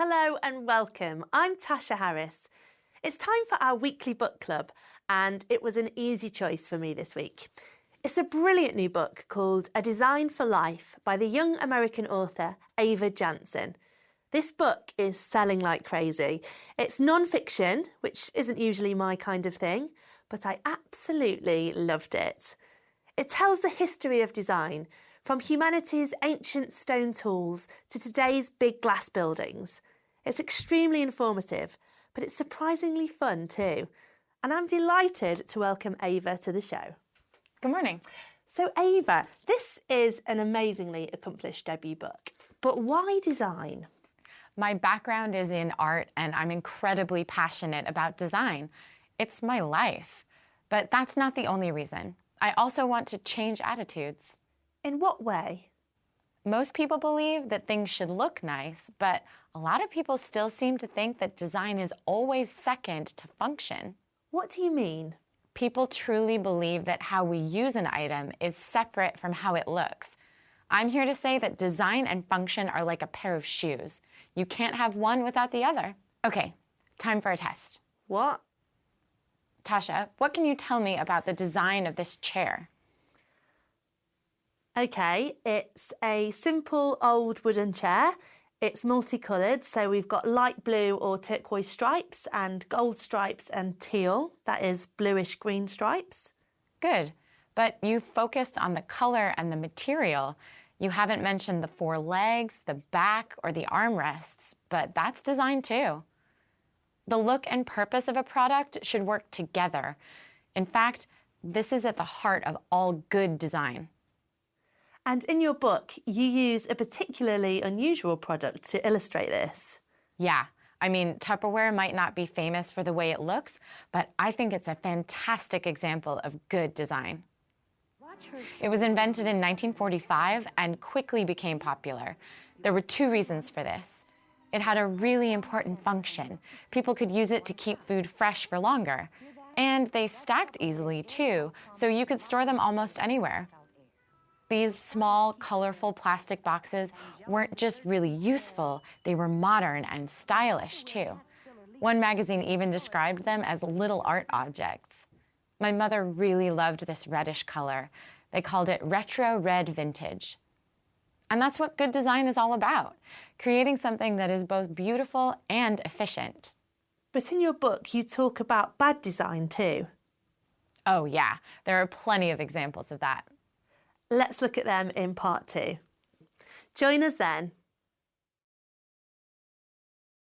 Hello and welcome. I'm Tasha Harris. It's time for our weekly book club, and it was an easy choice for me this week. It's a brilliant new book called A Design for Life by the young American author Ava Jansen. This book is selling like crazy. It's non-fiction, which isn't usually my kind of thing, but I absolutely loved it. It tells the history of design, from humanity's ancient stone tools to today's big glass buildings. It's extremely informative, but it's surprisingly fun too. And I'm delighted to welcome Ava to the show. Good morning. So Ava, this is an amazingly accomplished debut book, but why design? My background is in art and I'm incredibly passionate about design. It's my life. But that's not the only reason. I also want to change attitudes. In what way? Most people believe that things should look nice, but a lot of people still seem to think that design is always second to function. What do you mean? People truly believe that how we use an item is separate from how it looks. I'm here to say that design and function are like a pair of shoes. You can't have one without the other. Okay, time for a test. What? Tasha, what can you tell me about the design of this chair? Okay, it's a simple old wooden chair. It's multicoloured, so we've got light blue or turquoise stripes and gold stripes and teal, that is bluish green stripes. Good, but you focused on the color and the material. You haven't mentioned the four legs, the back, or the armrests, but that's design too. The look and purpose of a product should work together. In fact, this is at the heart of all good design. And in your book, you use a particularly unusual product to illustrate this. Yeah, I mean, Tupperware might not be famous for the way it looks, but I think it's a fantastic example of good design. It was invented in 1945 and quickly became popular. There were two reasons for this. It had a really important function. People could use it to keep food fresh for longer. And they stacked easily too, so you could store them almost anywhere. These small, colorful plastic boxes weren't just really useful, they were modern and stylish too. One magazine even described them as little art objects. My mother really loved this reddish color. They called it retro red vintage. And that's what good design is all about, creating something that is both beautiful and efficient. But in your book, you talk about bad design too. Oh yeah, there are plenty of examples of that. Let's look at them in part 2. Join us then.